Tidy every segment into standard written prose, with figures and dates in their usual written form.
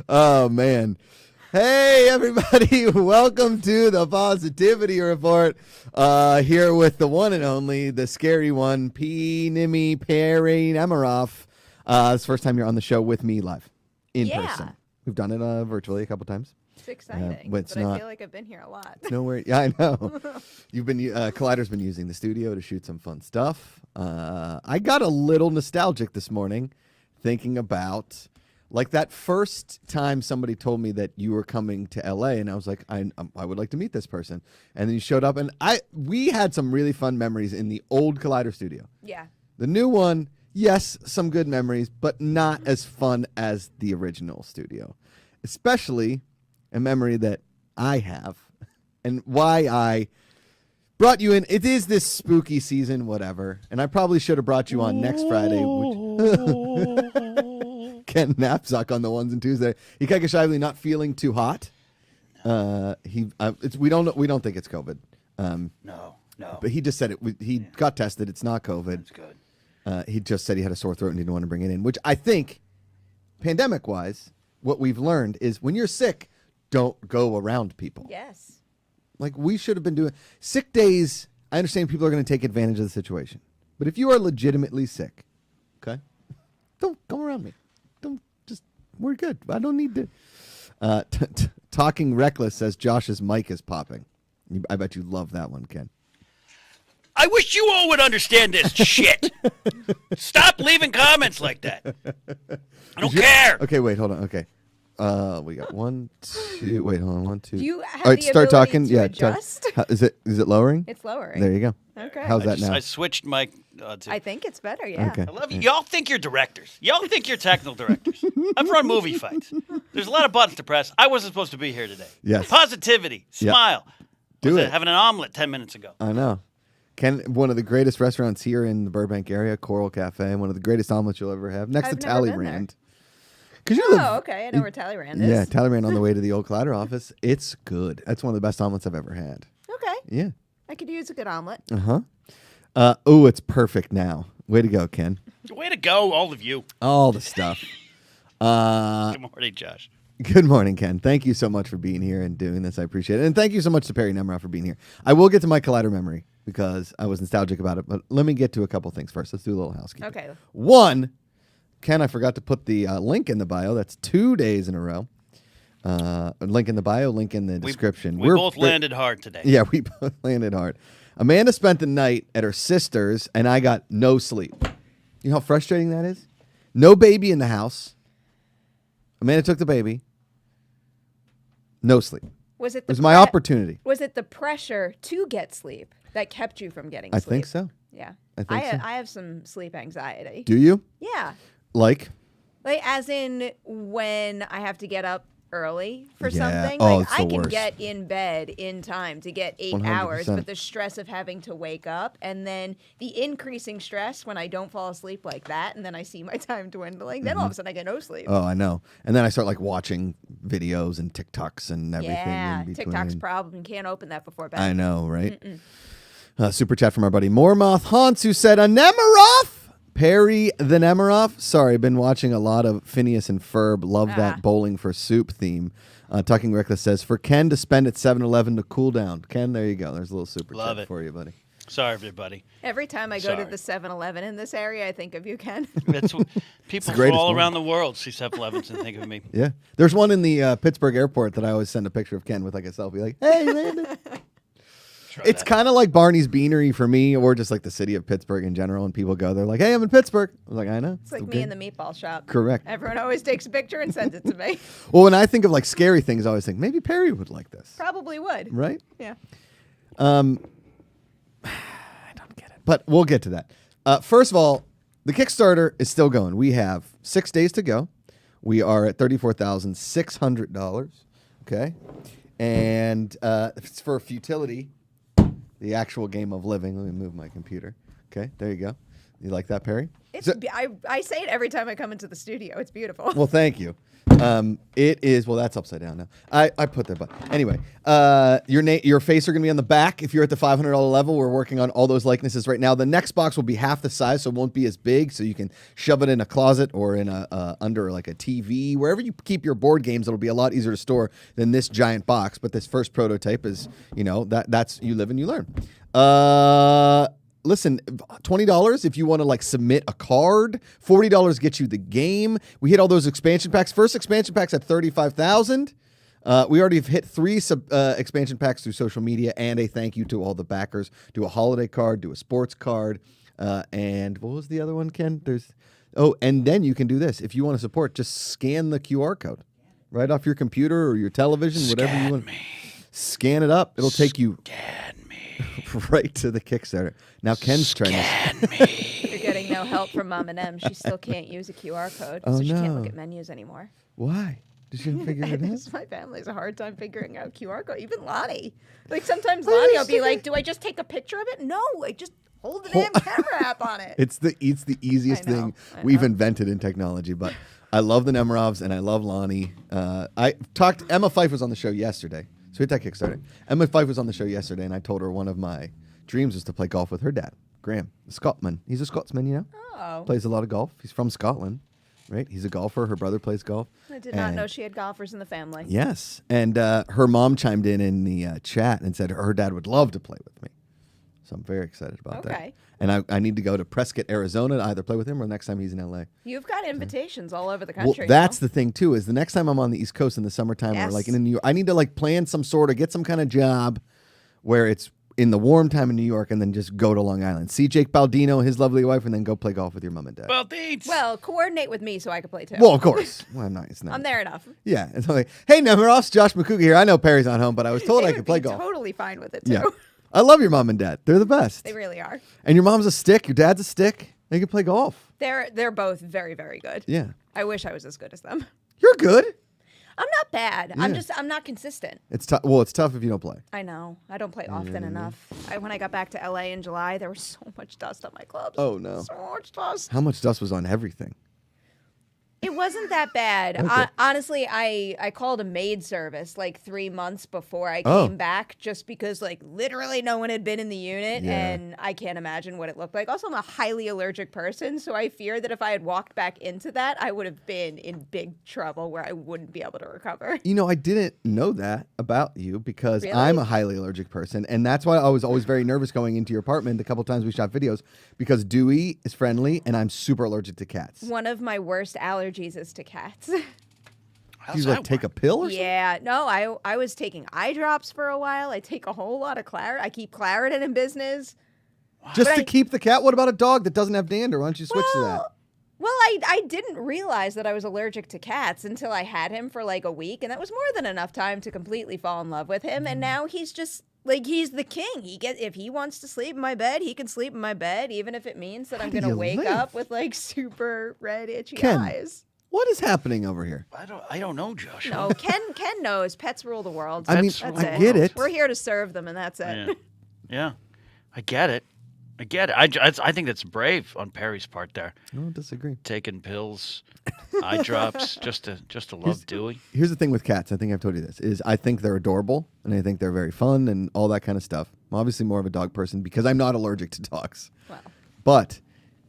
Oh, man. Hey, everybody. Welcome to the Positivity Report. Here with the one and only, the scary one, Perri Nemiroff. It's the first time you're on the show with me live in person. We've done it virtually a couple times. It's exciting, but I feel like I've been here a lot. Nowhere. Yeah, I know. You've been Collider's been using the studio to shoot some fun stuff. I got a little nostalgic this morning, thinking about like that first time somebody told me that you were coming to LA, and I was like, I would like to meet this person, and then you showed up, and we had some really fun memories in the old Collider studio. Yeah. The new one, yes, some good memories, but not as fun as the original studio, especially a memory that I have and why I brought you in. It is this spooky season, whatever, and I probably should have brought you on next Friday. Ken Knapsack on the ones and twos there. Kickstarter not feeling too hot. We don't think it's COVID. No. But he just said it. He got tested. It's not COVID. That's good. He just said he had a sore throat and didn't want to bring it in, which I think, pandemic-wise, what we've learned is when you're sick, don't go around people. Yes. Like we should have been doing sick days. I understand people are going to take advantage of the situation, but if you are legitimately sick, okay, don't come around me. We're good. I don't need to. Talking Reckless says Josh's mic is popping. I bet you love that one, Ken. I wish you all would understand this shit. Stop leaving comments like that. I don't care. Okay, wait, hold on. Okay. We got 1, 2. Wait, hold on. 1, 2. Do you have all right, the start ability talking. to Yeah, adjust? Is it lowering? It's lowering. There you go. Okay. How's that now? I switched my. I think it's better, yeah. Okay. I love you. Y'all think you're directors. Y'all think you're technical directors. I've run movie fights. There's a lot of buttons to press. I wasn't supposed to be here today. Yes. Positivity. Smile. Do it. Having an omelet 10 minutes ago. I know. Ken, one of the greatest restaurants here in the Burbank area, Coral Cafe, one of the greatest omelets you'll ever have, next I've to never been Talleyrand. Okay. I know where Talleyrand is. Yeah, Talleyrand on the way to the old Collider office. It's good. That's one of the best omelets I've ever had. Okay. Yeah. I could use a good omelet. Oh, it's perfect now. Way to go, Ken. Way to go, all of you. All the stuff. Good morning, Josh. Good morning, Ken. Thank you so much for being here and doing this. I appreciate it. And thank you so much to Perri Nemiroff for being here. I will get to my Collider memory because I was nostalgic about it, but let me get to a couple things first. Let's do a little housekeeping. Okay. One, Ken, I forgot to put the link in the bio. That's 2 days in a row. Link in the bio, link in the description. We both landed hard today. Yeah, we both landed hard. Amanda spent the night at her sister's, and I got no sleep. You know how frustrating that is? No baby in the house. Amanda took the baby. No sleep. It was my opportunity. Was it the pressure to get sleep that kept you from getting sleep? I think so. Yeah. I think so. I have some sleep anxiety. Do you? Yeah. Like as in when I have to get up early for Yeah. something. Oh, Like it's the I can worst. get in bed in time to get 8 hours, 100%. but the stress of having to wake up and then the increasing stress when I don't fall asleep like that and then I see my time dwindling, then all of a sudden I get no sleep. Oh, I know. And then I start like watching videos and TikToks and everything. Yeah, in between. TikTok's problem. You can't open that before bed. I know, right? Super chat from our buddy Mormoth Hans, who said, "A Nemiroff? Perri the Nemiroff? Sorry, been watching a lot of Phineas and Ferb. Love that bowling for soup theme." Talking Reckless says, "For Ken to spend at 7-Eleven to cool down." Ken, there you go. There's a little super chat for you, buddy. Sorry, everybody. Every time I go to the 7-Eleven in this area, I think of you, Ken. That's people from all around the world see 7-Elevens and think of me. Yeah. There's one in the Pittsburgh airport that I always send a picture of Ken with like a selfie, like, "Hey, Landon." It's kind of like Barney's Beanery for me, or just like the city of Pittsburgh in general. And people go, they're like, "Hey, I'm in Pittsburgh." I'm like, "I know." It's like me in the meatball shop. Correct. Everyone always takes a picture and sends it to me. Well, when I think of like scary things, I always think maybe Perri would like this. Probably would. Right? Yeah. I don't get it. But we'll get to that. First of all, the Kickstarter is still going. We have 6 days to go. We are at $34,600. Okay. And it's for futility, the actual game of living. Let me move my computer. Okay, there you go. You like that, Perry? It's, I say it every time I come into the studio. It's beautiful. Well, thank you. It is, well, that's upside down now. I put that, but anyway, your face are going to be on the back. If you're at the $500 level, we're working on all those likenesses right now. The next box will be half the size, so it won't be as big, so you can shove it in a closet or in under like a TV. Wherever you keep your board games, it'll be a lot easier to store than this giant box. But this first prototype is, that's you live and you learn. Listen, $20 if you want to like submit a card. $40 gets you the game. We hit all those expansion packs. First expansion packs at 35,000. We already have hit 3 expansion packs through social media, and a thank you to all the backers. Do a holiday card, do a sports card, and what was the other one, Ken? And then you can do this if you want to support. Just scan the QR code right off your computer or your television, whatever you want. Scan it up. It'll take you right to the Kickstarter. Now Ken's trying to. You're getting no help from Mom and M. She still can't use a QR code, Oh, so she can't no. look at menus anymore. Why? Did she figure it out? My family has a hard time figuring out QR code. Even Lonnie. Like sometimes Lonnie will be like, "Do I just take a picture of it?" No, I just hold the damn camera app on it. It's the easiest thing we've invented in technology. But I love the Nemirovs and I love Lonnie. Emma Fife was on the show yesterday. So hit that Kickstarter. Emma Fife was on the show yesterday, and I told her one of my dreams was to play golf with her dad, Graham, the Scotsman. He's a Scotsman, Oh. Plays a lot of golf. He's from Scotland, right? He's a golfer. Her brother plays golf. I did not know she had golfers in the family. Yes. And her mom chimed in the chat and said her dad would love to play with me. So I'm very excited about that. Okay. And I need to go to Prescott, Arizona to either play with him or next time he's in L.A. You've got invitations all over the Well, country. that's the thing, too, is the next time I'm on the East Coast in the summertime or like in New York, I need to like plan some sort of get some kind of job where it's in the warm time in New York and then just go to Long Island. See Jake Baldino and his lovely wife and then go play golf with your mom and dad. Well, thanks. Well, coordinate with me so I can play too. Well, of course. Well, I'm not. It's not. I'm there enough. Yeah. It's like, hey, Nemirovs, Josh Macuga here. I know Perry's not home, but I was told They I would could play be golf. Totally fine with it too. Yeah. I love your mom and dad. They're the best. They really are. And your mom's a stick. Your dad's a stick. They can play golf. They're both very, very good. Yeah. I wish I was as good as them. You're good. I'm not bad. Yeah. I'm not consistent. It's tough. Well, it's tough if you don't play. I know. I don't play often enough. When I got back to LA in July, there was so much dust on my clubs. Oh, no. So much dust. How much dust was on everything? It wasn't that bad. Okay. Honestly, I called a maid service like 3 months before I came back just because like literally no one had been in the unit and I can't imagine what it looked like. Also, I'm a highly allergic person, so I fear that if I had walked back into that, I would have been in big trouble where I wouldn't be able to recover. You know, I didn't know that about you because Really? I'm a highly allergic person. And that's why I was always very nervous going into your apartment a couple times we shot videos because Dewey is friendly and I'm super allergic to cats. One of my worst allergies is to cats. How's You that like take a work? pill or something? Yeah, no, I was taking eye drops for a while. I take a whole lot of Claritin. I keep Claritin in business. Just But to I- keep the cat? What about a dog that doesn't have dander? Why don't you switch to that? Well, I didn't realize that I was allergic to cats until I had him for like a week, and that was more than enough time to completely fall in love with him. And now he's just like he's the king. If he wants to sleep in my bed, he can sleep in my bed, even if it means that I'm do gonna you wake live? up with like super red itchy Ken. eyes. What is happening over here? I don't know, Josh. No, Ken knows pets rule the world. I mean, That's I it. get it. We're here to serve them, and that's it. Yeah. Yeah. I get it. I think that's brave on Perry's part there. I don't disagree. Taking pills, eye drops, just to love Dewey. Here's the thing with cats. I think I've told you this. Is I think they're adorable and I think they're very fun and all that kind of stuff. I'm obviously more of a dog person because I'm not allergic to dogs. Wow. But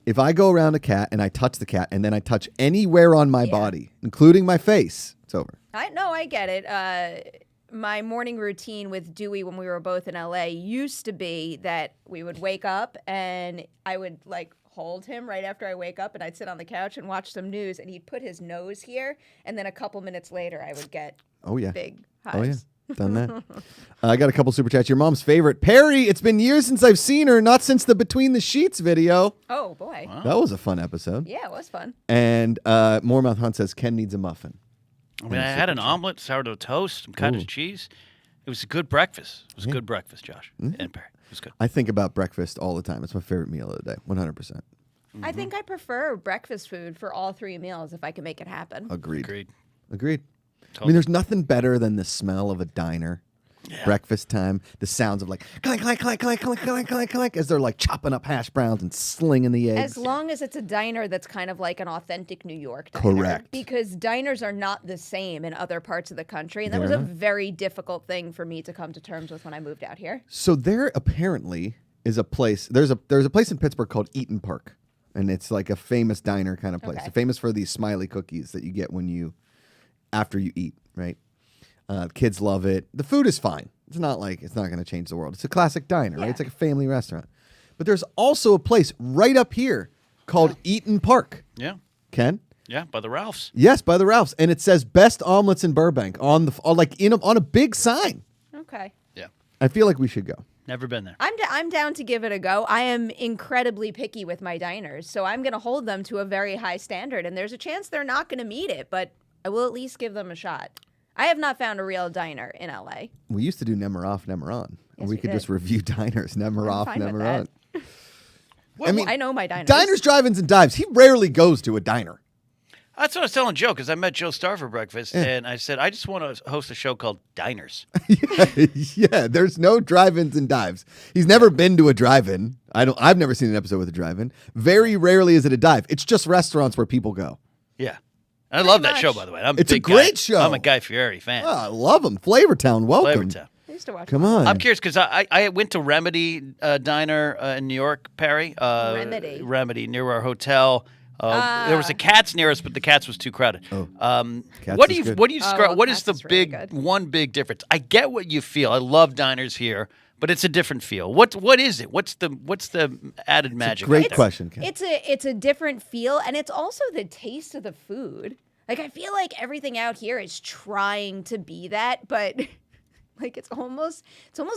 if I go around a cat and I touch the cat and then I touch anywhere on my body, including my face, it's over. I get it. My morning routine with Dewey when we were both in LA used to be that we would wake up and I would like hold him right after I wake up and I'd sit on the couch and watch some news and he'd put his nose here and then a couple minutes later I would get big hives. Oh, yeah. Done that. I got a couple super chats. Your mom's favorite. Perry, it's been years since I've seen her, not since the Between the Sheets video. Oh, boy. Wow. That was a fun episode. Yeah, it was fun. And Moremouth Hunt says Ken needs a muffin. I mean, I had an omelet, sourdough toast, some cottage cheese. It was a good breakfast. It was a good breakfast, Josh and Perry. It was good. I think about breakfast all the time. It's my favorite meal of the day, 100%. I think I prefer breakfast food for all 3 meals if I can make it happen. Agreed. Agreed. Agreed. I Totally. mean, there's nothing better than the smell of a diner breakfast time. The sounds of like clank, clank, clank, clank, clank, clank, clank, clank, as they're like chopping up hash browns and slinging the eggs. As long as it's a diner that's kind of like an authentic New York diner. Correct. Because diners are not the same in other parts of the country. And that was a very difficult thing for me to come to terms with when I moved out here. So there apparently is a place. There's a place in Pittsburgh called Eaton Park, and it's like a famous diner kind of place. Okay. It's famous for these smiley cookies that you get after you eat, right? Kids love it. The food is fine. It's not going to change the world. It's a classic diner, right? It's like a family restaurant. But there's also a place right up here called Eaton Park. Yeah. Ken? Yeah, by the Ralphs. Yes, by the Ralphs, and it says best omelets in Burbank on a big sign. Okay. Yeah. I feel like we should go. Never been there. I'm down to give it a go. I am incredibly picky with my diners, so I'm going to hold them to a very high standard, and there's a chance they're not going to meet it, but I will at least give them a shot. I have not found a real diner in LA. We used to do Nemer off, Nemer on. Yes, we we could did. just review diners, Nemer off, fine with Nemer that. on. Well, I know my diners. Diners, drive-ins, and dives. He rarely goes to a diner. That's what I was telling Joe, because I met Joe Starr for breakfast, and I said, I just want to host a show called Diners. Yeah, there's no drive-ins and dives. He's never been to a drive-in. I've never seen an episode with a drive-in. Very rarely is it a dive. It's just restaurants where people go. Yeah. I love that much. show, by the way. It's a great show. I'm a Guy Fieri fan. Oh, I love him. Flavortown, welcome. Flavortown. I used to watch Come on. I'm curious because I went to Remedy Diner in New York, Perry. Remedy near our hotel. There was a Katz near us, but the Katz was too crowded. Katz What do is you good. what do you describe? What is Katz the is really big good. one big difference? I get what you feel. I love diners here, but it's a different feel. What is it? What's the added magic? Great out there? question, Ken. It's a different feel, and it's also the taste of the food. Like, I feel like everything out here is trying to be that, but like it's almost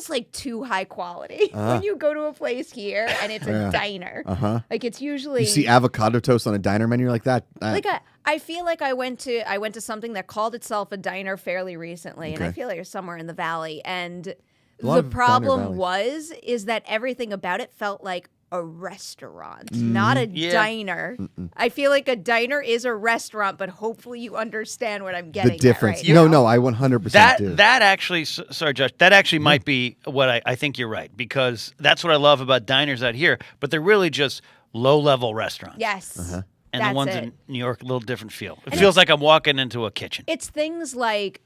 like too high quality when you go to a place here and it's a diner. Like, it's usually You see avocado toast on a diner menu like that? I feel like I went to something that called itself a diner fairly recently, and I Okay. feel like it's somewhere in the valley. And lot the of diner problem valleys. is that everything about it felt like a restaurant, not a Yeah. diner. I feel like a diner is a restaurant, but hopefully you understand what I'm getting the difference. at right now. No, I 100% do. That actually, sorry, Josh, that actually might be what I think you're right, because that's what I love about diners out here, but they're really just low-level restaurants. Yes. And that's the ones it. in New York, a little different feel. It feels like I'm walking into a kitchen. It's things like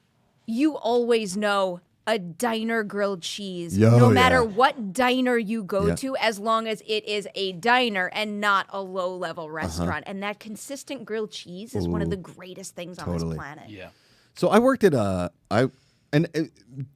you always know a diner grilled cheese, Yeah, no oh, matter yeah. what diner you go Yeah. to, as long as it is a diner and not a low-level restaurant. And that consistent grilled cheese is one of the greatest things on totally. this planet. Yeah. So I worked at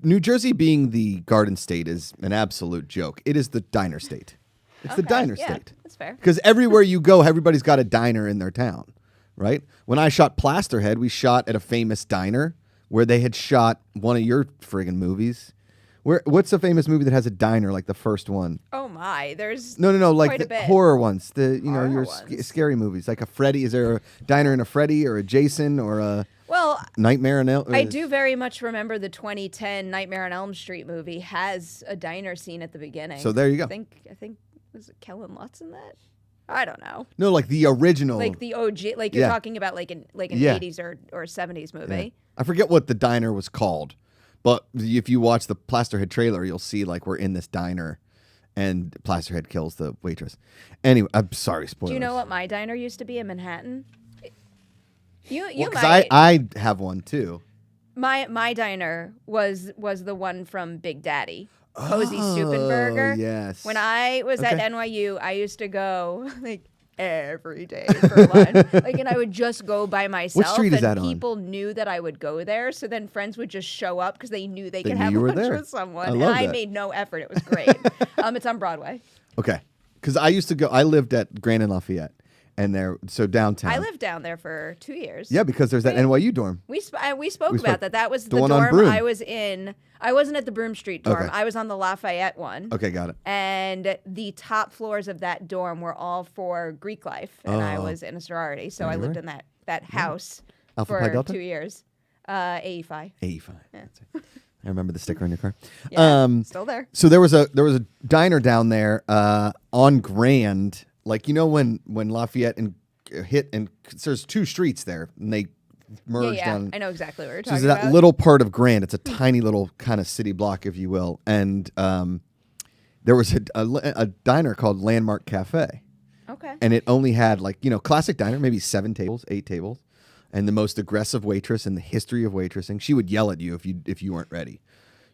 New Jersey being the Garden State is an absolute joke. It is the diner state. It's the diner yeah, state. that's fair. Because everywhere you go, everybody's got a diner in their town, right? When I shot Plasterhead, we shot at a famous diner where they had shot one of your friggin' movies. What's the famous movie that has a diner, like the first one? Oh my, there's No, like quite a the bit. horror ones. Horror Your ones. scary movies, like a Freddy. Is there a diner in a Freddy or a Jason or a Well, Nightmare on Elm? I do very much remember the 2010 Nightmare on Elm Street movie has a diner scene at the beginning. So there you go. I think was it Kellen Lutz in that? I don't know. No, like the original. Like the OG, like you're Yeah. talking about like an Yeah. 80s or 70s movie. Yeah. I forget what the diner was called, but if you watch the Plasterhead trailer, you'll see like we're in this diner, and Plasterhead kills the waitress. Anyway, I'm sorry, spoilers. Do you know what my diner used to be in Manhattan? You Because might. I have one too. My diner was the one from Big Daddy, Cozy Soup and Burger. Yes. When I was at Okay. NYU, I used to go like every day for lunch. And I would just go by myself. street is and that on? people knew that I would go there, so then friends would just show up because they knew they could knew have you were lunch there. with someone. I And love I that. made no effort. It was great. It's on Broadway. Okay. Because I used to go. I lived at Grand and Lafayette, and so downtown. I lived down there for 2 years. Yeah, because there's that NYU dorm. We spoke spoke. about that. That was The the one on dorm Broome. I was in. I wasn't at the Broome Street dorm. Okay. I was on the Lafayette one. Okay, got it. And the top floors of that dorm were all for Greek life, and I was in a sorority, so I lived in that house Alpha for Pi Delta? 2 years. AE5. 85. That's it. I remember the sticker on your car. Yeah, still there. So there was a diner down there on Grand, like when Lafayette and hit, and there's two streets there, and they merged yeah. on. I know exactly what you're So talking that about. little part of Grand. It's a tiny little kind of city block, if you will. And there was a diner called Landmark Cafe. Okay. And it only had classic diner, maybe 7 tables, 8 tables, and the most aggressive waitress in the history of waitressing. She would yell at you if you weren't ready.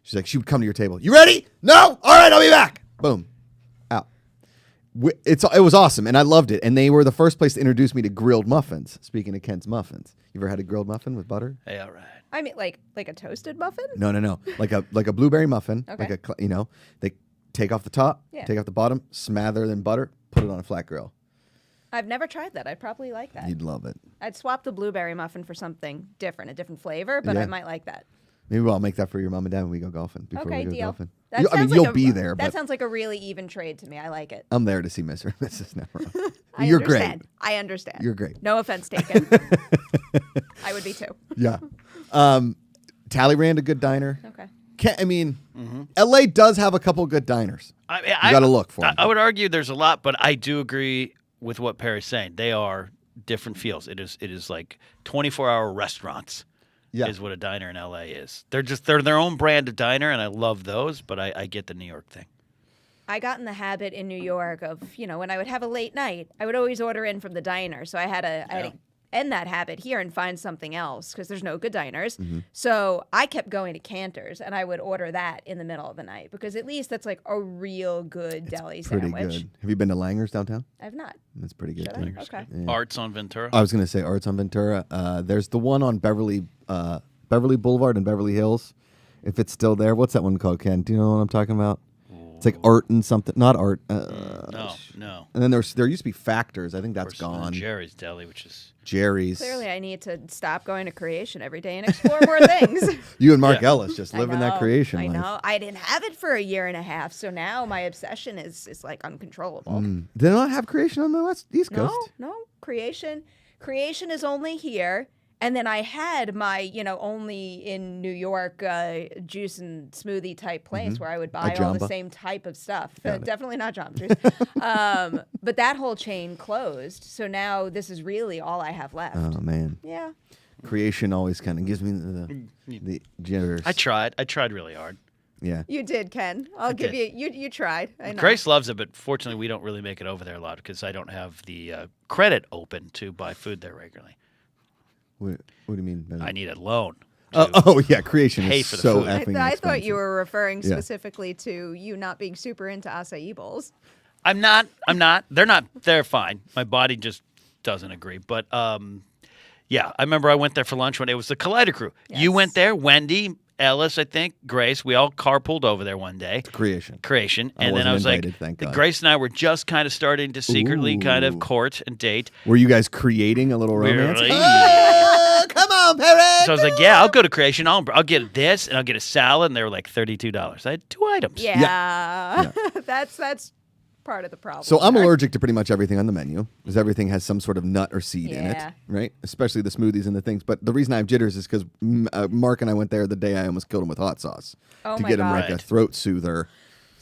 She's like, she would come to your table. You ready? No? All right, I'll be back. Boom. Out. It was awesome, and I loved it. And they were the first place to introduce me to grilled muffins. Speaking of Kent's muffins, you ever had a grilled muffin with butter? Hey, all right. I mean, like a toasted muffin? No. Like a blueberry muffin. Okay. They take off the top, Yeah. take off the bottom, smother it in butter, put it on a flat grill. I've never tried that. I'd probably like that. You'd love it. I'd swap the blueberry muffin for something different, a different flavor, but Yeah. I might like that. Maybe I'll make that for your mom and dad when we go golfing. Before Okay, we go deal. golfing. That I mean, sounds you'll like be there, That but sounds like a really even trade to me. I like it. I'm there to see Mr. and Mrs. Navarro. I You're understand. great. I understand. You're great. No offense taken. I would be too. Yeah. Talleyrand, a good diner. Okay. LA does have a couple good diners. You got to look for them. I would argue there's a lot, but I do agree with what Perry's saying. They are different feels. It is like 24-hour restaurants. Yeah. Is what a diner in LA is. They're their own brand of diner, and I love those. But I get the New York thing. I got in the habit in New York of, when I would have a late night, I would always order in from the diner. So I had to end that habit here and find something else because there's no good diners. Mm-hmm. So I kept going to Cantor's and I would order that in the middle of the night because at least that's like a real good deli Pretty sandwich. good. Have you been to Langer's downtown? I've not. That's pretty good. Should I? too. Okay. Yeah. Arts on Ventura. I was going to say Arts on Ventura. There's the one on Beverly Boulevard in Beverly Hills. If it's still there, what's that one called, Ken? Do you know what I'm talking about? It's like Art and something. Not Art. No. And then there used to be Factors. I think that's Of course, gone. Jerry's Deli, which is Jerry's. Clearly, I need to stop going to Creation every day and explore more things. You and Mark Yeah. Ellis just living that creation I life. know. I didn't have it for a year and a half, so now my obsession is like uncontrollable. Did they not have creation on the East Coast? No. Creation is only here. And then I had my, only in New York juice and smoothie type place where I would buy all the Jamba? same type of stuff. Got it. Definitely not Jamba Juice. But that whole chain closed. So now this is really all I have left. Oh, man. Yeah. Creation always kind of gives me the jitters. I tried really hard. Yeah. You did, Ken. I'll give you. You tried. I know. Grace loves it, but fortunately, we don't really make it over there a lot because I don't have the credit open to buy food there regularly. What do you mean? I need a loan. Yeah. Creation pay is for the so food. effing I expensive. thought you were referring Yeah. specifically to you not being super into acai bowls. I'm not. They're not. They're fine. My body just doesn't agree. But yeah, I remember I went there for lunch one day. It was the Collider crew. You Yes. went there, Wendy, Ellis, I think, Grace. We all carpooled over there one day. Creation. And then I was wasn't invited, thank God. Grace and I were just kind of starting to secretly kind of court and date. Were you guys creating a little romance? Really? Oh, come on, Perri. So I was like, yeah, I'll go to Creation. I'll get this, and I'll get a salad, and they were like $32. I had 2 items. Yeah. That's part of the problem. So I'm there. allergic to pretty much everything on the menu because everything has some sort of nut or seed in it, Yeah. right? Especially the smoothies and the things. But the reason I have jitters is because Mark and I went there the day I almost killed him with hot sauce Oh to my get him God. like a Right. throat soother.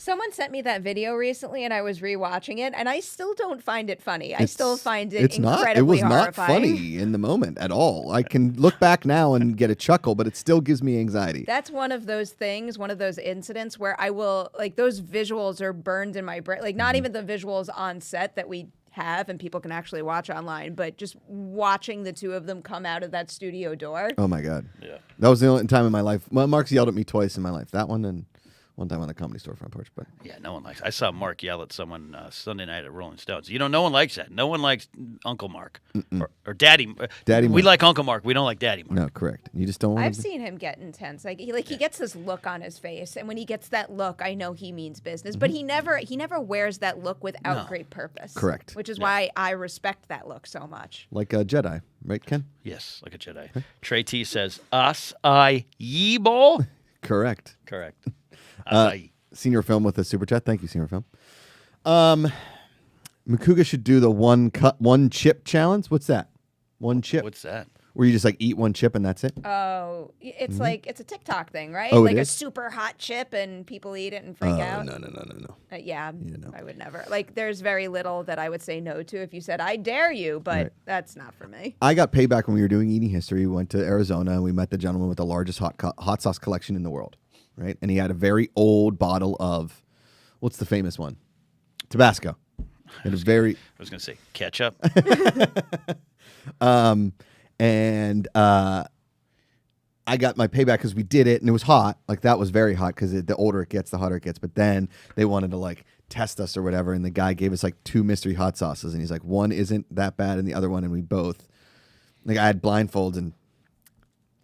Someone sent me that video recently, and I was rewatching it, and I still don't find it funny. I still find it incredibly It was horrifying. not funny in the moment at all. I can look back now and get a chuckle, but it still gives me anxiety. That's one of those things, one of those incidents where I will, like, those visuals are burned in my brain. Like, not even the visuals on set that we have and people can actually watch online, but just watching the two of them come out of that studio door. Oh my God. Yeah. That was the only time in my life. Well, Mark's yelled at me twice in my life. That one and one time on the Comedy Store front porch. But Yeah, no one likes. I saw Mark yell at someone Sunday night at Rolling Stones. No one likes that. No one likes Uncle Mark or Daddy. Daddy We Mark. like Uncle Mark. We don't like Daddy Mark. no, correct. You just don't want I've to. seen him get intense. Like he gets this look on his face, and when he gets that look, I know he means business. But he never wears that look without No. great purpose. Correct. Which is why I respect that look so much. Like a Jedi, right, Ken? Yes, like a Jedi. Trey T says, "Us ye bowl." Correct. Correct. Acai. Senior Film with a super chat. Thank you, Senior Film. Macuga should do the one chip challenge. What's that? One chip. What's that? Where you just like eat one chip and that's it? Oh, it's like it's a TikTok thing, right? Oh, like it a is? super hot chip and people eat it and freak out. No. Yeah, know. I would never. Like, there's very little that I would say no to if you said, I dare you, but Right. that's not for me. I got payback when we were doing eating history. We went to Arizona and we met the gentleman with the largest hot sauce collection in the world, right? And he had a very old bottle of, what's the famous one? Tabasco. It was very. I was going to say ketchup. I got my payback because we did it and it was hot. Like that was very hot because the older it gets, the hotter it gets. But then they wanted to like test us or whatever. And the guy gave us like 2 mystery hot sauces. And he's like, one isn't that bad and the other one. And we both, like I had blindfolds and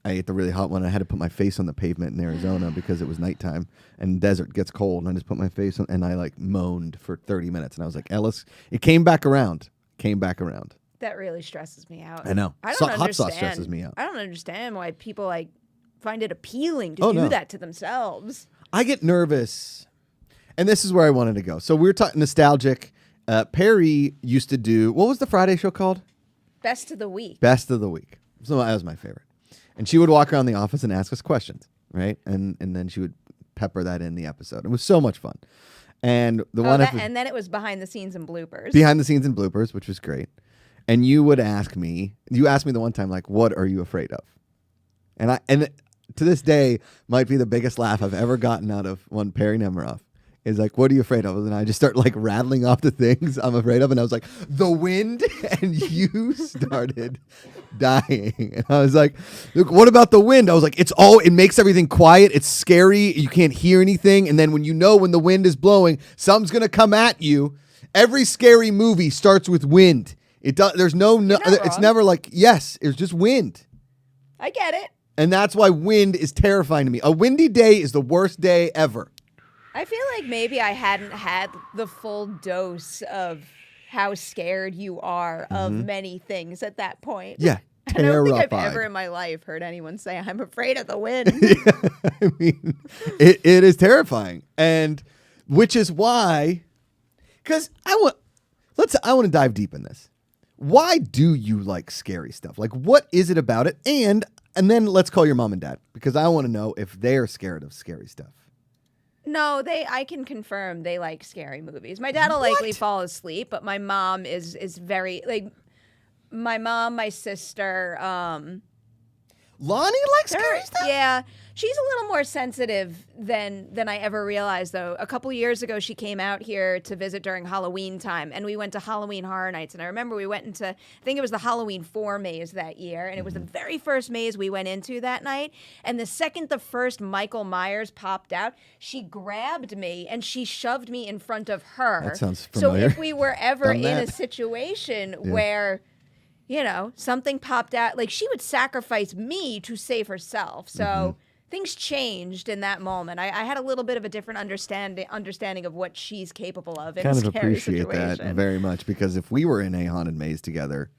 I ate the really hot one. I had to put my face on the pavement in Arizona because it was nighttime and desert gets cold. And I just put my face on and I like moaned for 30 minutes. And I was like, Ellis, it came back around. That really stresses me out. I know. I don't understand. Hot sauce stresses me out. I don't understand why people like find it appealing to do that to themselves. I get nervous. And this is where I wanted to go. So we were talking nostalgic. Perri used to do, what was the Friday show called? Best of the week. Best of the week. So that was my favorite. And she would walk around the office and ask us questions, right? And then she would pepper that in the episode. It was so much fun. And and then it was behind the scenes and bloopers. Behind the scenes and bloopers, which was great. And you asked me the one time, like, what are you afraid of? And to this day might be the biggest laugh I've ever gotten out of one Perri Nemiroff. Is like, what are you afraid of? And I just start like rattling off the things I'm afraid of. And I was like, the wind. And you started dying. And I was like, look, what about the wind? I was like, it makes everything quiet. It's scary. You can't hear anything. And then when the wind is blowing, something's going to come at you. Every scary movie starts with wind. There's it's never like, yes, it's just wind. I get it. And that's why wind is terrifying to me. A windy day is the worst day ever. I feel like maybe I hadn't had the full dose of how scared you are of many things at that point. Yeah, terrified. I don't think I've ever in my life heard anyone say, I'm afraid of the wind. I mean, it is terrifying. And which is why, because I want to dive deep in this. Why do you like scary stuff? Like, what is it about it? And then let's call your mom and dad, because I want to know if they're scared of scary stuff. No, I can confirm they like scary movies. My dad will likely fall asleep, but my mom is very like my mom, my sister, Lonnie likes scary stuff? Yeah. She's a little more sensitive than I ever realized, though. A couple years ago, she came out here to visit during Halloween time, and we went to Halloween Horror Nights. And I remember we went into, I think it was the Halloween 4 maze that year, and it was the very first maze we went into that night. And the second the first Michael Myers popped out, she grabbed me and she shoved me in front of her. That sounds familiar. So if we were ever in a situation where, you know, something popped out, like she would sacrifice me to save herself. So things changed in that moment. I had a little bit of a different understanding of what she's capable of in a scary appreciate situation. that very much, because if we were in a haunted maze together,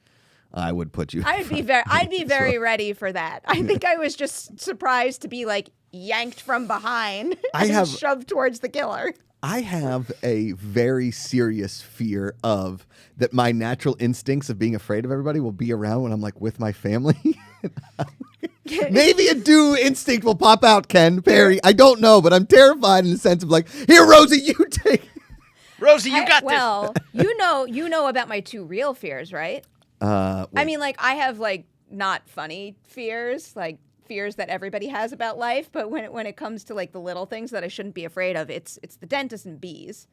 I would put you. I'd be very ready for that. I think I was just surprised to be like yanked from behind and shoved towards the killer. I have a very serious fear of that my natural instincts of being afraid of everybody will be around when I'm like with my family. Maybe a do instinct will pop out, Perri. I don't know, but I'm terrified in the sense of like, here, Rosie, you take. Rosie, you got this. Well, you know about my 2 real fears, right? I mean, like I have like not funny fears, like fears that everybody has about life, but when it comes to like the little things that I shouldn't be afraid of, it's the dentist and bees.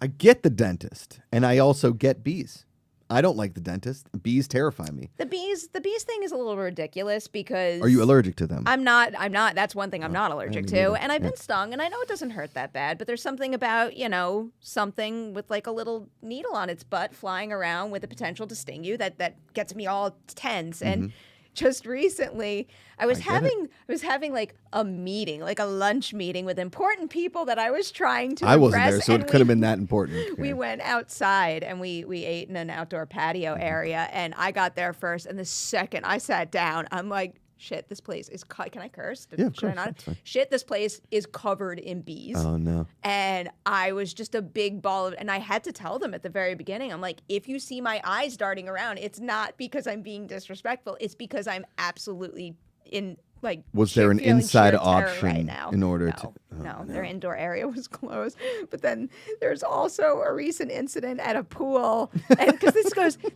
I get the dentist, and I also get bees. I don't like the dentist. Bees terrify me. The bees thing is a little ridiculous because... Are you allergic to them? I'm not. That's one thing I'm not allergic to. Neither. And I've been stung, and I know it doesn't hurt that bad, but there's something about, you know, something with like a little needle on its butt flying around with the potential to sting you that gets me all tense. And just recently, I was having like a meeting, like a lunch meeting with important people that I was trying to impress. I wasn't there, so it could have been that important. We went outside and we ate in an outdoor patio area, and I got there first. And the second I sat down, I'm like shit, this place is can I curse? Yeah, of Should course, I not? that's fine. Shit, this place is covered in bees. Oh no. And I was just a big ball of, and I had to tell them at the very beginning, I'm like, if you see my eyes darting around, it's not because I'm being disrespectful. It's because I'm absolutely in, like, Was there an feeling inside sheer terror option right now. in order No, to? no, their indoor area was closed. But then there's also a recent incident at a pool, and because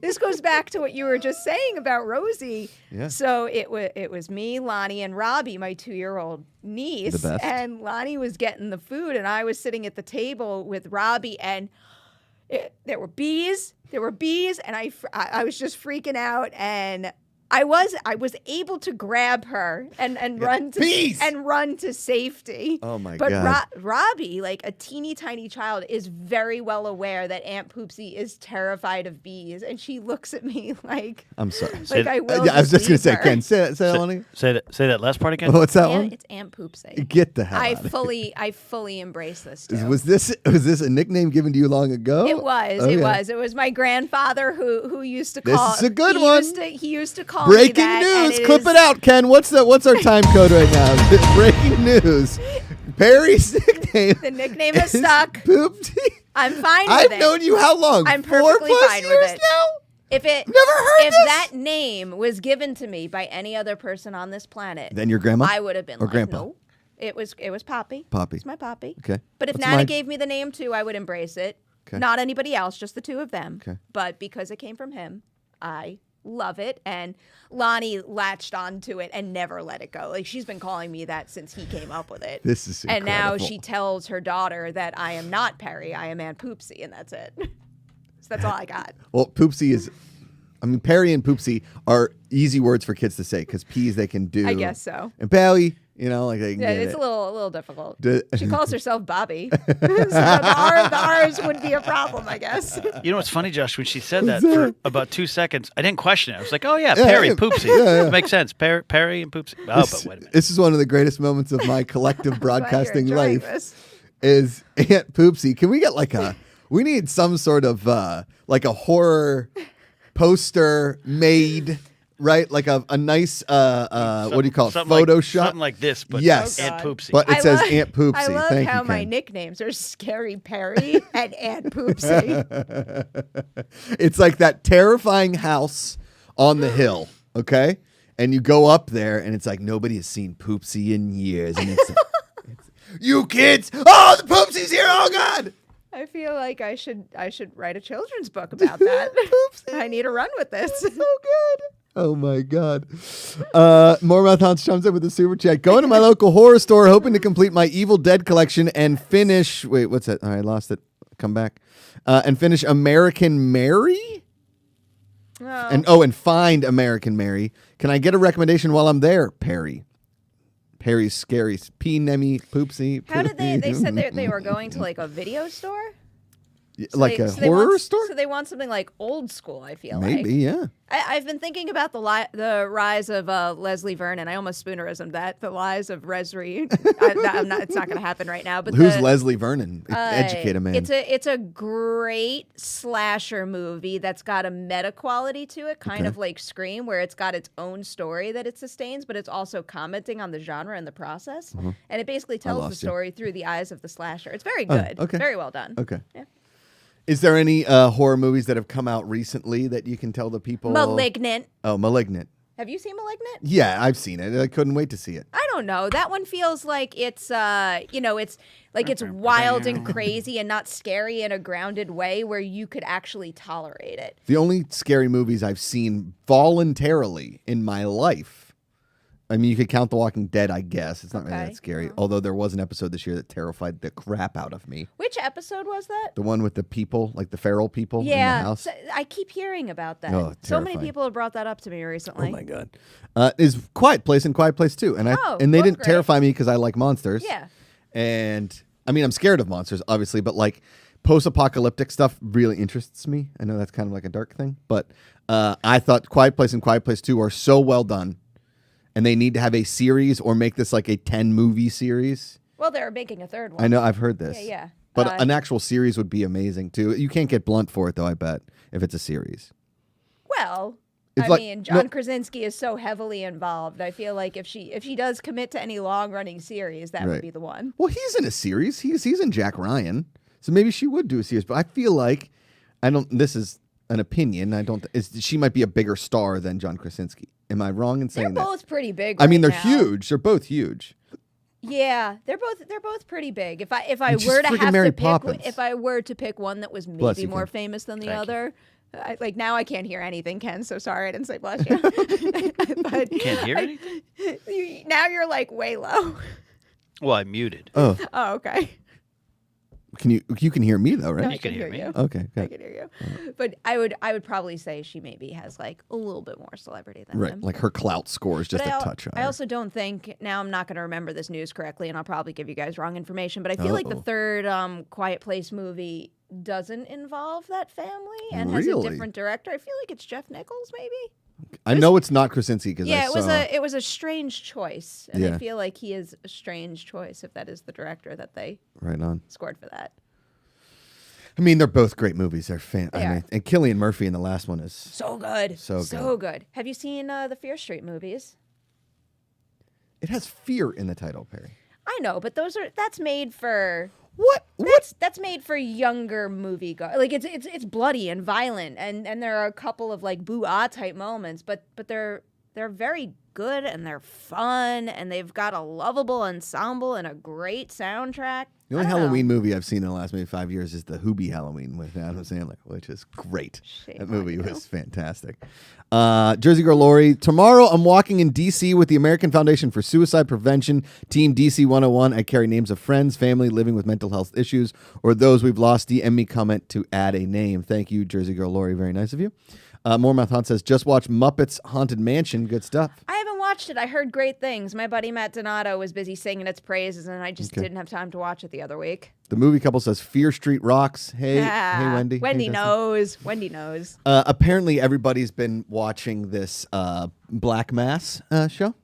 this goes back to what you were just saying about Rosie. Yeah. So it was me, Lonnie, and Robbie, my 2-year-old niece, The best. and Lonnie was getting the food, and I was sitting at the table with Robbie, and there were bees, and I was just freaking out, and I was able to grab her and run to bees! and run to safety. Oh my but God. Robbie, like a teeny tiny child, is very well aware that Aunt Poopsie is terrified of bees, and she looks at me like I'm sorry. like I will. I was just gonna leave say, her. Ken, say that one. Say that last part again. What's that one? It's Aunt Poopsie. Get the hell I out of fully embrace this too. here. Was this a nickname given to you long ago? It was. Okay. It was my grandfather who used to This call. is a good he one. He used to call Breaking me that, and news. Clip is- it out, Ken. What's our time code right now? Breaking news. Perry's nickname. The nickname is stuck. Poopsie. I'm fine with I've it. known you how long? I'm 4+ perfectly fine with years it. now? If it Never heard if this. that name was given to me by any other person on this planet, Then your grandma? I would have been Or like, grandpa? no. It was Poppy. Poppy. It's my Poppy. Okay. But if What's Nana mine? gave me the name too, I would embrace it. Okay. Not anybody else, just the two of them. Okay. But because it came from him, I love it. And Lonnie latched onto it and never let it go. Like, she's been calling me that since he came up with it. This is And now incredible. she tells her daughter that I am not Perry, I am Aunt Poopsie, and that's it. So that's all I got. Well, Poopsie is. I mean, Perry and Poopsie are easy words for kids to say because peas they can do. I guess so. And Perry, like they can Yeah, get it's it. a little difficult. Do- She calls herself Bobby. So the R's would be a problem, I guess. You know what's funny, Josh? When she said that for about 2 seconds, I didn't question it. I was like, "Oh yeah, Perry, yeah. Poopsie, Yeah, yeah. makes sense. Perry and Poopsie." Oh, but wait a minute. This is one of the greatest moments of my collective Glad you're broadcasting enjoying life. this. Is Aunt Poopsie. Can we get we need some sort of like a horror poster made, right? Like a nice what do you call it? Something like- Photoshop. Something like this, but Yes. Aunt Oh, God. Poopsie. But it I says love- Aunt Poopsie. I love Thank how you, my Ken. nicknames are Scary Perry and Aunt Poopsie. It's like that terrifying house on the hill, okay? And you go up there, and it's like nobody has seen Poopsie in years, and it's you kids! Oh, the Poopsie's here! Oh God! I feel like I should write a children's book about that. Poopsie. I need to run with this. So good. Oh my God. More Mouthhounds chimes in with a super chat. Going to my local horror store, hoping to complete my Evil Dead collection and finish. Wait, what's that? I lost it. Come back. And finish American Mary. Oh. And find American Mary. Can I get a recommendation while I'm there, Perry? Perry's scary. Nemi Poopsie. How did they said they were going to like a video store? So like they- a so they horror want- store? So they want something like old school, I feel Maybe, like. yeah. I've been thinking about the rise of Leslie Vernon. I almost spoonerismed that. The rise of Resri. It's not going to happen right now. But Who's Leslie Vernon? Educate a man. It's a great slasher movie that's got a meta quality to it, kind of like Scream, where it's got its own story that it sustains, but it's also commenting on the genre in the process. And it basically tells the lost you. story through the eyes of the slasher. It's very good. okay. Very well done. Okay. Yeah. Is there any horror movies that have come out recently that you can tell the people? Malignant. Oh, Malignant. Have you seen Malignant? Yeah, I've seen it. I couldn't wait to see it. I don't know. That one feels like it's it's wild and crazy and not scary in a grounded way where you could actually tolerate it. The only scary movies I've seen voluntarily in my life. I mean, you could count The Walking Dead, I guess. It's not really Okay. that scary. Although there was an episode this year that terrified the crap out of me. Which episode was that? The one with the people, like the feral people in the Yeah, house. so I keep hearing about that. Oh, So many terrifying. people have brought that up to me recently. Oh my God. Is Quiet Place and Quiet Place 2. And they both didn't great. terrify me because I like monsters. Yeah. And I mean, I'm scared of monsters, obviously, but like post-apocalyptic stuff really interests me. I know that's kind of like a dark thing, but I thought Quiet Place and Quiet Place 2 are so well done. And they need to have a series or make this like a 10-movie series. Well, they're making a third one. I know, I've heard this. Yeah. But an actual series would be amazing too. You can't get Blunt for it though, I bet, if it's a series. Well, John Krasinski is so heavily involved. I feel like if she does commit to any long-running series, that would be the one. Well, he's in a series. He's in Jack Ryan. So maybe she would do a series. But I feel like, this is an opinion. She might be a bigger star than John Krasinski. Am I wrong in saying that? They're both pretty big. I mean, they're now. huge. They're both huge. Yeah, they're both pretty big. If I were to have to pick, if I were to pick one that was maybe more famous than the other, now I can't hear anything, Ken. So sorry I didn't say bless you. But can't hear anything. Now you're like way low. Well, I muted. Oh, okay. You can hear me though, right? No, you can hear me. Okay, good. I can hear you. But I would probably say she maybe has like a little bit more celebrity than him. Like her clout score is just a touch higher. I also don't think, now I'm not going to remember this news correctly, and I'll probably give you guys wrong information, but I feel like the third Quiet Place movie doesn't involve that family and has a different director. I feel like it's Jeff Nichols, maybe. I know it's not Krasinski because it was a strange choice, and I feel like he is a strange choice if that is the director that they scored for that. I mean, they're both great movies. They're and Cillian Murphy in the last one is so good, so good. Have you seen the Fear Street movies? It has fear in the title, Perry. I know, but that's made for. What? That's made for younger moviegoers. Like it's bloody and violent, and there are a couple of like boo-ah type moments, but they're very good and they're fun and they've got a lovable ensemble and a great soundtrack. The only Halloween movie I've seen in the last maybe 5 years is the Hoobie Halloween with Adam Sandler, which is great. That movie was fantastic. Jersey Girl Lori, tomorrow I'm walking in D.C. with the American Foundation for Suicide Prevention, Team DC 101. I carry names of friends, family living with mental health issues, or those we've lost. DM me comment to add a name. Thank you, Jersey Girl Lori. Very nice of you. Mormouth Hunt says, just watch Muppets Haunted Mansion. Good stuff. I haven't watched it. I heard great things. My buddy Matt Donato was busy singing its praises, and I just didn't have time to watch it the other week. The movie couple says, Fear Street rocks. Hey, Wendy. Wendy knows. Wendy knows. Apparently, everybody's been watching this Black Mass show.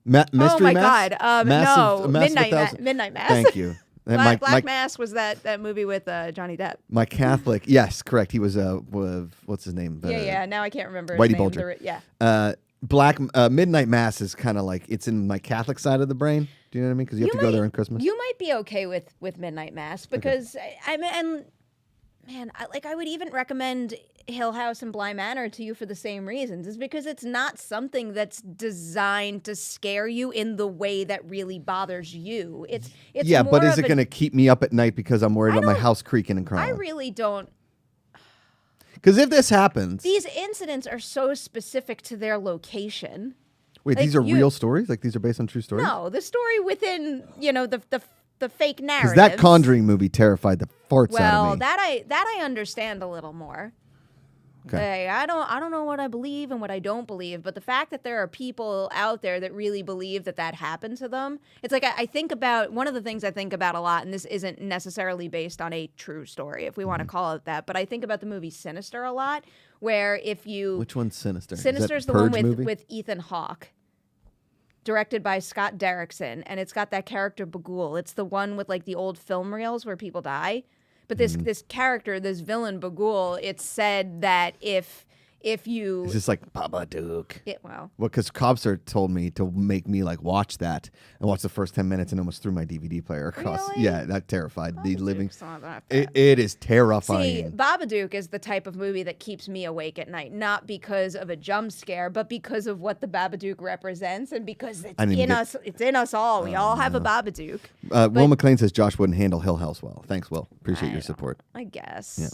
Mystery Mass? God. No. Midnight Mass. Thank you. Black Mass was that movie with Johnny Depp. My Catholic, yes, correct. He was what's his name? Now I can't remember. Whitey his name. Bulger. Midnight Mass is kind of like it's in my Catholic side of the brain. Do you know what I mean? Because you have to go there on Christmas. You might be okay with Midnight Mass because I would even recommend Hill House and Bly Manor to you for the same reasons. Is because it's not something that's designed to scare you in the way that really bothers you. It's but is it going to keep me up at night because I'm worried about my house creaking and crying? I really don't. Because if this happens, these incidents are so specific to their location. Wait, these are real stories? Like these are based on true stories? No, the story within the fake narrative. Because that Conjuring movie terrified the farts out of me. Well, that I understand a little more. Okay. I don't know what I believe and what I don't believe, but the fact that there are people out there that really believe that happened to them, it's like I think about, one of the things I think about a lot, and this isn't necessarily based on a true story, if we want to call it that, but I think about the movie Sinister a lot, where if you... Which one's Sinister? Sinister's the one with Ethan Hawke, directed by Scott Derrickson, and it's got that character Bagul. It's the one with like the old film reels where people die. But this character, this villain Bagul, it's said that if you... Is this like Babadook? Well, because Cobster told me to make me like watch that and watch the first 10 minutes and almost threw my DVD player across. Really? Yeah, that terrified the living... That. It is terrifying. See, Babadook is the type of movie that keeps me awake at night, not because of a jump scare, but because of what the Babadook represents and because it's in us all. We all have a Babadook. Will McLean says Josh wouldn't handle Hill House well. Thanks, Will. Appreciate your support. I guess. Yeah.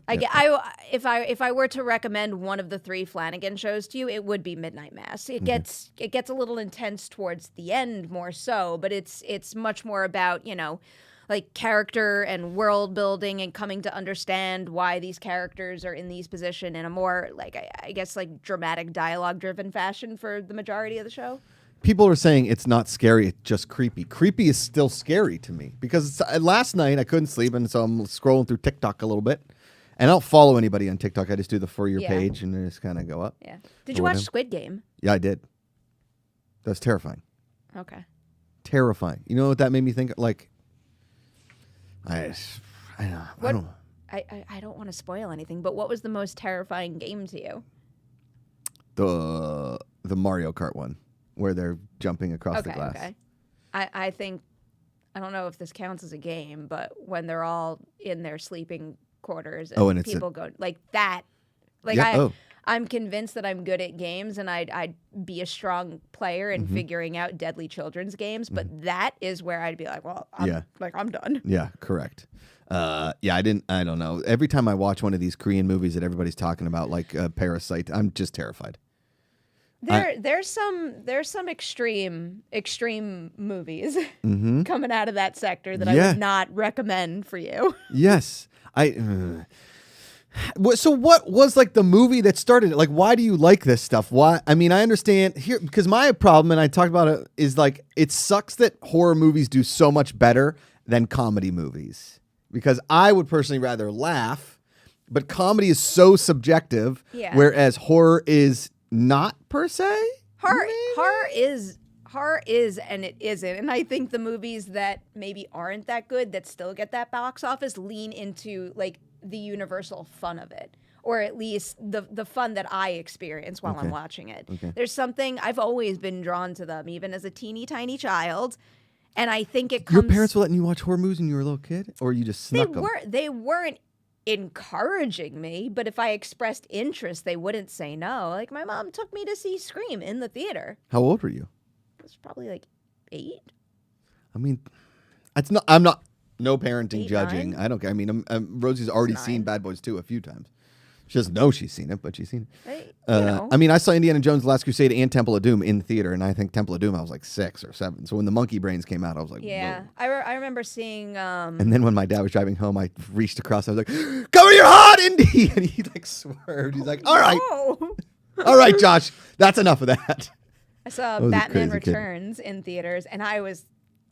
If I were to recommend one of the 3 Flanagan shows to you, it would be Midnight Mass. It gets a little intense towards the end more so, but it's much more about, like character and world building and coming to understand why these characters are in these positions in a more like I guess like dramatic dialogue driven fashion for the majority of the show. People are saying it's not scary, it's just creepy. Creepy is still scary to me because last night I couldn't sleep, and so I'm scrolling through TikTok a little bit. And I don't follow anybody on TikTok. I just do the For Your page and just kind of go up. Yeah. Did you watch Squid Game? Yeah, I did. That's terrifying. Okay. Terrifying. You know what that made me think? Like, I don't want to spoil anything, but what was the most terrifying game to you? The Mario Kart one where they're jumping across the glass. Okay. I think, I don't know if this counts as a game, but when they're all in their sleeping quarters and, and people go like that, like I'm convinced that I'm good at games and I'd be a strong player in figuring out deadly children's games, but that is where I'd be like, well, I'm done. Yeah, correct. I don't know. Every time I watch one of these Korean movies that everybody's talking about, like Parasite, I'm just terrified. There's some extreme movies coming out of that sector that I would not recommend for you. Yes. So what was like the movie that started it? Like, why do you like this stuff? Why? I mean, I understand here because my problem, and I talked about it, is like it sucks that horror movies do so much better than comedy movies because I would personally rather laugh, but comedy is so subjective, whereas horror is not per se. Horror is and it isn't. And I think the movies that maybe aren't that good that still get that box office lean into like the universal fun of it, or at least the fun that I experience while I'm watching it. There's something I've always been drawn to them, even as a teeny tiny child. And I think it comes. Your parents were letting you watch horror movies when you were a little kid, or you just snuck them? They weren't encouraging me, but if I expressed interest, they wouldn't say no. Like my mom took me to see Scream in the theater. How old were you? I was probably like 8. I mean, I'm not. No parenting 8, judging. 9? I don't care. I mean, Rosie's already seen Bad Boys 2 a few times. She doesn't know she's seen it, but she's seen it. I mean, I saw Indiana Jones: The Last Crusade and Temple of Doom in the theater, and I think Temple of Doom I was like 6 or 7. So when the Monkey Brains came out, I was like, yeah. I remember seeing. And then when my dad was driving home, I reached across. I was like, "Cover your heart, Indy!" And he like swerved. He's like, "All right, all right, Josh, that's enough of that." I saw Batman Returns in theaters, and I was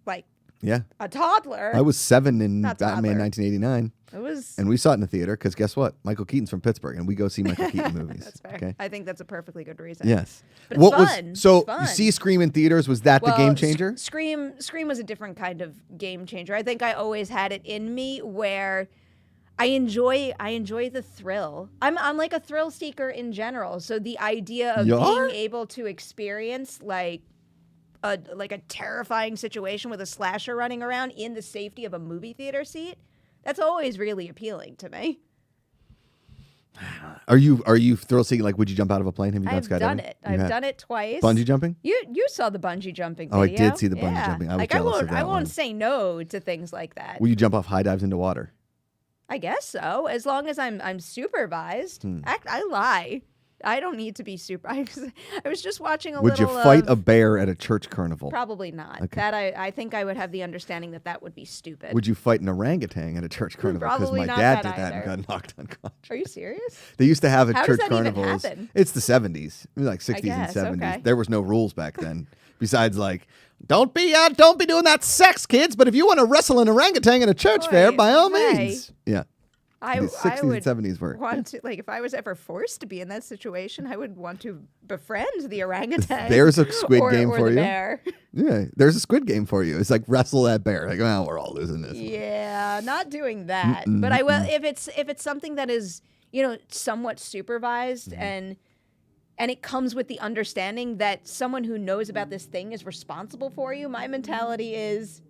like. Yeah, a toddler. I was 7 in Batman 1989. It was, and we saw it in the theater because guess what? Michael Keaton's from Pittsburgh, and we go see Michael Keaton movies. That's fair. Okay? I think that's a perfectly good reason. Yes, but it's fun. It's fun. You see Scream in theaters? Was that the game changer? Scream was a different kind of game changer. I think I always had it in me where I enjoy the thrill. I'm like a thrill seeker in general. So the idea of being able to experience like a terrifying situation with a slasher running around in the safety of a movie theater seat, that's always really appealing to me. Are you thrill seeking? Like, would you jump out of a plane? Have you done skydiving? I've done it. I've done it twice. Bungee jumping? You saw the bungee jumping video. Oh, I did see the bungee jumping. I was jealous of that I won't say no to things like that. Will you jump off high dives into water? I guess so, as long as I'm supervised. I lie. I don't need to be super. I was just watching a little. Would you fight a bear at a church carnival? Probably not. Okay. That I think I would have the understanding that would be stupid. Would you fight an orangutan at a church carnival? Because my dad did that and got knocked unconscious. Are you serious? They used to have at How church does that carnivals. Even happen? It's the 70s, like 60s and 70s. Okay. There was no rules back then. Besides, like, don't be doing that sex, kids. But if you want to wrestle an orangutan at a church fair, by all means. Yeah. The 60s and 70s were. Want to, like, if I was ever forced to be in that situation, I would want to befriend the orangutan. There's a Squid Game for the you. Bear. Yeah, there's a Squid Game for you. It's like wrestle that bear. Like, oh, we're all losing this. Yeah, not doing that. But I will if it's something that is, somewhat supervised and it comes with the understanding that someone who knows about this thing is responsible for you. My mentality is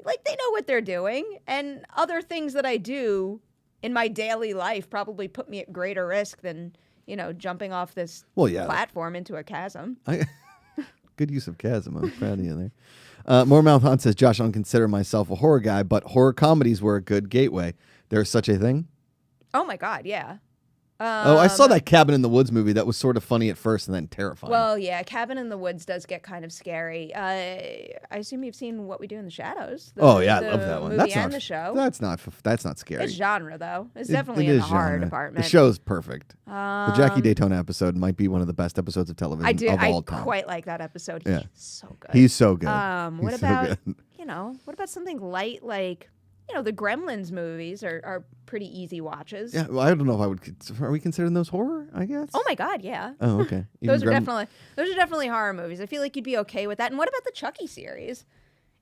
like they know what they're doing, and other things that I do in my daily life probably put me at greater risk than, jumping off this platform into a chasm. Good use of chasm. I'm proud of you there. Moremouth Hunt says, Josh, I don't consider myself a horror guy, but horror comedies were a good gateway. There's such a thing? Oh, my God, yeah. I saw that Cabin in the Woods movie that was sort of funny at first and then terrifying. Well, yeah, Cabin in the Woods does get kind of scary. I assume you've seen What We Do in the Shadows. I love that one. Movie and the show. That's not scary. It's genre, though. It's definitely in the horror department. The show's perfect. The Jackie Daytona episode might be one of the best episodes of television of all time. I quite like that episode. He's so good. He's so good. What about something light like... the Gremlins movies are pretty easy watches. Yeah, well, I don't know if are we considering those horror, I guess? Oh my God, yeah. Oh, okay. Those are definitely horror movies. I feel like you'd be okay with that. And what about the Chucky series?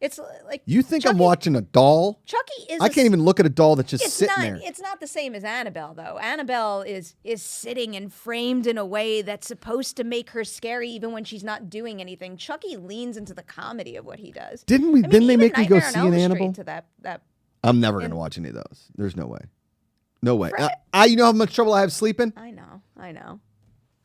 It's like You think I'm Chucky- watching a doll? Chucky is. I can't even look at a doll that's just It's sitting not. there. It's not the same as Annabelle, though. Annabelle is sitting and framed in a way that's supposed to make her scary, even when she's not doing anything. Chucky leans into the comedy of what he does. Didn't we? I mean, Didn't they even make me go Nightmare on see an Elm Street Annabelle? To that. I'm never gonna watch any of those. There's no way. No way. Fred- You know how much trouble I have sleeping? I know.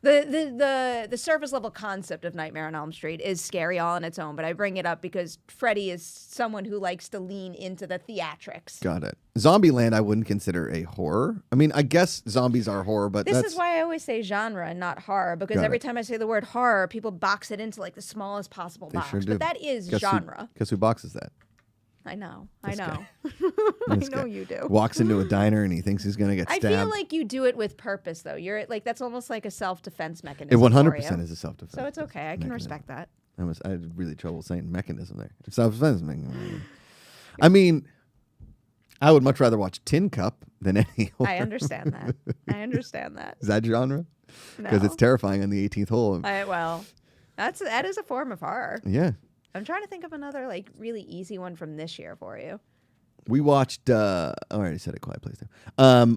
The surface level concept of Nightmare on Elm Street is scary all on its own, but I bring it up because Freddy is someone who likes to lean into the theatrics. Got it. Zombieland, I wouldn't consider a horror. I mean, I guess zombies are horror, but This is why I always say genre and not horror, because Got every it. time I say the word horror, people box it into like the smallest possible They box. sure do. But that is Guess genre. Guess who boxes that? I know. This I know. guy. I This know guy you do. Walks into a diner and he thinks he's gonna get I stabbed. feel like you do it with purpose, though. You're like that's almost like a self-defense It mechanism. 100% is a self-defense. So it's okay. I can mechanism. respect that. I had really trouble saying mechanism there. Self-defense mechanism. I mean, I would much rather watch Tin Cup than any horror. I understand that. I understand that. Is that genre? Because No. it's terrifying on the 18th hole. Well, that is a form of horror. Yeah. I'm trying to think of another like really easy one from this year for you. We watched. I already said a Quiet Place there.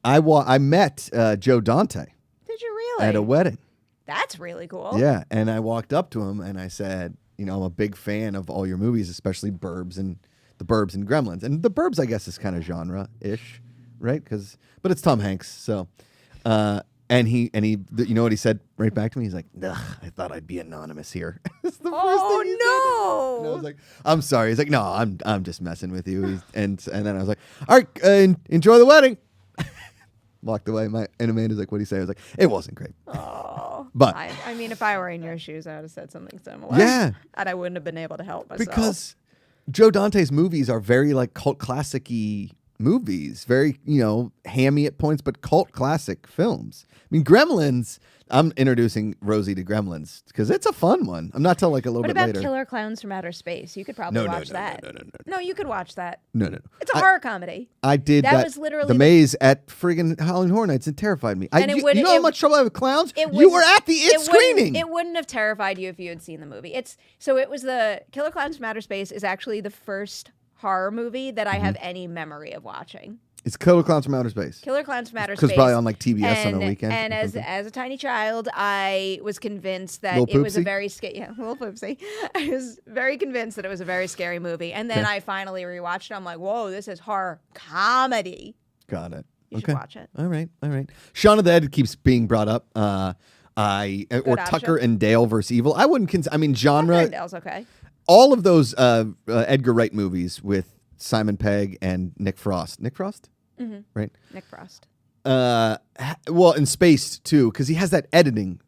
I met Joe Dante Did you really? at a wedding. That's really cool. Yeah, and I walked up to him and I said, you know, I'm a big fan of all your movies, especially Burbs and The Burbs and Gremlins. And The Burbs, I guess, is kind of genre-ish, right? But it's Tom Hanks, so. And he, you know what he said right back to me? He's like, "Ugh, I thought I'd be anonymous here." It's the first thing he said. Oh And I no! was like, "I'm sorry." He's like, "No, I'm just messing with you." And then I was like, "All right, enjoy the wedding." Walked away. And Amanda's like, "What do you say?" I was like, "It wasn't great." Oh, But- I mean, if I were in your shoes, I would have said something similar. Yeah. and I wouldn't have been able to help myself. Because Joe Dante's movies are very like cult classic-y movies, very, you know, hammy at points, but cult classic films. I mean, Gremlins, I'm introducing Rosie to Gremlins because it's a fun one. I'm not till like a little what bit about later. Killer Clowns from Outer Space? You could probably watch that. No, you could watch that. No. It's a horror comedy. I did that. was literally the maze at friggin' Halloween Horror Nights. It terrified me. And it you wouldn't- know how it- much trouble I have with clowns? It You were wouldn't- at the screening. It wouldn't have terrified you if you had seen the movie. It was the Killer Clowns from Outer Space is actually the first horror movie that I have any memory of watching. It's Killer Clowns from Outer Space. Killer Clowns from Outer Because Space. probably on like TBS on a weekend. And or as something. a tiny child, I was convinced that Little it was a Poopsie? very little poopsie. I was very convinced that it was a very scary movie. And then I finally rewatched it. I'm like, whoa, this is horror comedy. Got it. You should watch it. All right. Shaun of the Dead keeps being brought up. Or option. Tucker and Dale versus Evil. I wouldn't consider. I mean, genre. Dale's okay. All of those Edgar Wright movies with Simon Pegg and Nick Frost. Nick Frost, right? Nick Frost. Well, in Spaced too, because he has that editing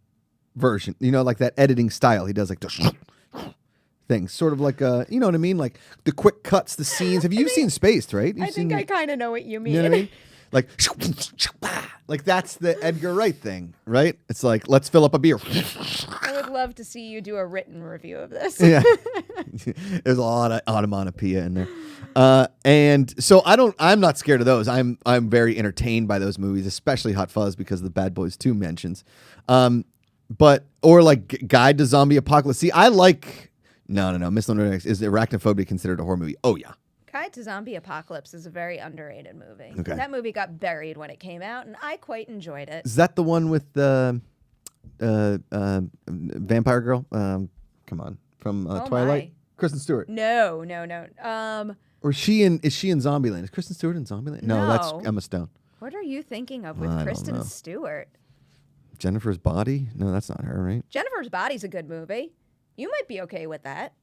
version. You know, like that editing style. He does like the things, sort of like you know what I mean, like the quick cuts, the scenes. Have you seen Spaced? Right? I think I kind of know what you mean. You know what I mean? Like that's the Edgar Wright thing, right? It's like, let's fill up a beer. I would love to see you do a written review of this. Yeah. There's a lot of onomatopoeia in there. And so I'm not scared of those. I'm very entertained by those movies, especially Hot Fuzz because of the Bad Boys 2 mentions. Or like Guide to Zombie Apocalypse. See, I like No. Miss Linda, is Arachnophobia considered a horror movie? Oh yeah. Guide to Zombie Apocalypse is a very underrated movie. Okay. That movie got buried when it came out, and I quite enjoyed it. Is that the one with the vampire girl? Come on, from Twilight. my. Kristen Stewart. No. Or is she in Zombieland? Is Kristen Stewart in Zombieland? No, that's No. Emma Stone. What are you thinking of I with don't Kristen know. Stewart? Jennifer's Body? No, that's not her, right? Jennifer's Body's a good movie. You might be okay with that.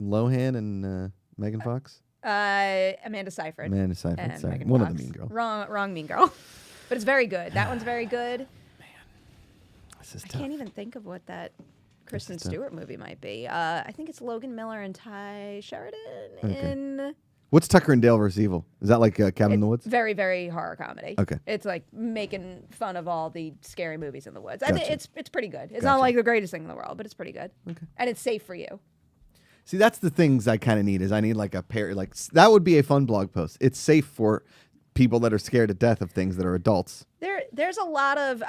Lohan and Megan Fox? Amanda Seyfried. Amanda Seyfried, and sorry. Megan One of Fox. the Mean Girls. Wrong Mean Girl. But it's very good. That one's very good. This is I tough. can't even think of what that Kristen is tough. Stewart movie might be. I think it's Logan Miller and Ty Sheridan Okay. in... What's Tucker and Dale versus Evil? Is that like Cabin in the Woods? Very, very horror comedy. Okay. It's like making fun of all the scary movies in the woods. I think Gotcha. it's pretty good. It's Gotcha. not like the greatest thing in the world, but it's pretty good. Okay. And it's safe for you. See, that's the things I kind of need. Is I need like a pair. Like that would be a fun blog post. It's safe for people that are scared to death of things that are adults. There's a lot of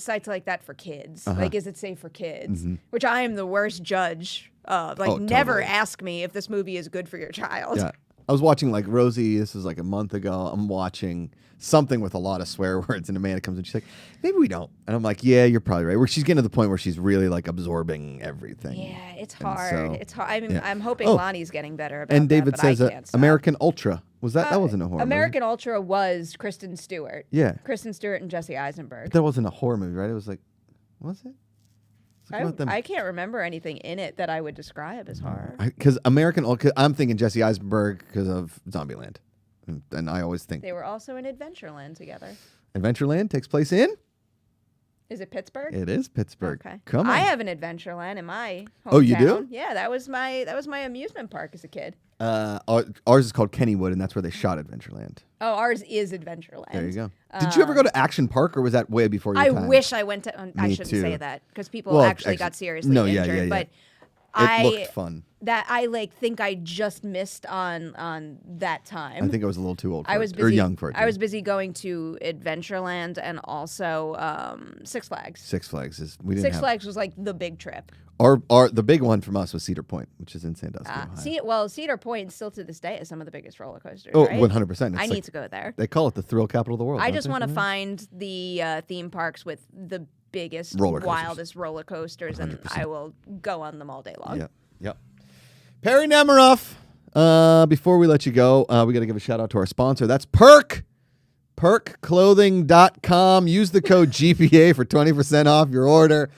sites like that for kids. Like, is it safe for kids? Which I am the worst judge of. Like, never totally. ask me if this movie is good for your child. Yeah. I was watching, like, Rosie, this was like a month ago. I'm watching something with a lot of swear words, and Amanda comes in, she's like, maybe we don't. And I'm like, yeah, you're probably right. Where she's getting to the point where she's really, like, absorbing everything. Yeah, it's hard. So, it's hard. I mean, yeah. I'm hoping Lonnie's getting better about and David that, says but I can't stop. American Ultra. Was that wasn't a horror American Ultra was Kristen Stewart. movie? Yeah. Kristen Stewart and Jesse Eisenberg. But that wasn't a horror movie, right? It was like, was it? I can't remember anything in it that I would describe as horror. Because I'm thinking Jesse Eisenberg because of Zombieland. And I always think They were also in Adventureland together. Adventureland takes place in? Is it Pittsburgh? It is Pittsburgh. Okay. Come on. I have an Adventureland in my hometown. Oh, you do? Yeah, that was my amusement park as a kid. Ours is called Kennywood, and that's where they shot Adventureland. Oh, ours is Adventureland. There you go. Did you ever go to Action Park, or was that way before your I time? wish I went to. I Me shouldn't too. say that because people actually got seriously injured. But It looked fun. That I think I just missed on that time. I think I was a little too old for I was it, busy, or young for it. I was busy going to Adventureland and also Six Flags. Six Flags is we didn't Six have. Flags was like the big trip. The big one from us was Cedar Point, which is in Sandusky, Ohio. Cedar Point still to this day is some of the biggest roller coasters. Oh, right? 100%. I need to go there. They call it the thrill capital of the world. I don't just they? want to find the theme parks with the biggest, Roller coasters. wildest roller coasters, and 100%. I will go on them all day long. Yep. Perri Nemiroff. Before we let you go, we got to give a shout out to our sponsor. That's Perk. PerkClothing.com. Use the code GPA for 20% off your order.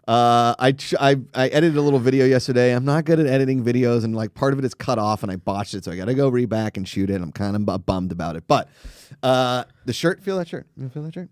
I edited a little video yesterday. I'm not good at editing videos, and like part of it is cut off, and I botched it, so I got to go back and shoot it. I'm kind of bummed about it. But the shirt, feel that shirt? You feel that shirt?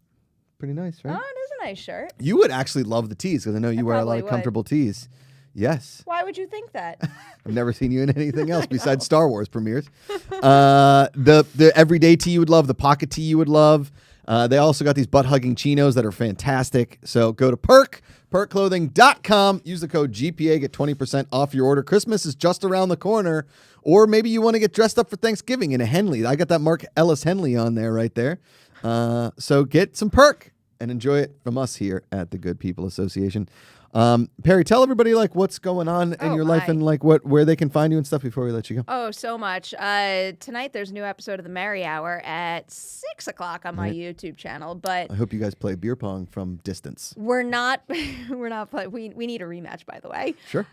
Pretty nice, right? Oh, it is a nice shirt. You would actually love the tees because I know you wear a lot of probably comfortable tees. Yes. Why would you think that? I've never seen you in anything else besides Star Wars premieres. The everyday tee you would love, the pocket tee you would love. They also got these butt-hugging chinos that are fantastic. So go to perkclothing.com. Use the code GPA, get 20% off your order. Christmas is just around the corner. Or maybe you want to get dressed up for Thanksgiving in a Henley. I got that Mark Ellis Henley on there right there. So get some Perk and enjoy it from us here at the Good People Association. Perri, tell everybody like what's going on in your life and like where they can find you and stuff before we let you go. Oh, so much. Tonight there's a new episode of the Merry Hour at 6:00 on my YouTube channel. But I hope you guys play beer pong from distance. we're not playing. We need a rematch, by the way. Sure.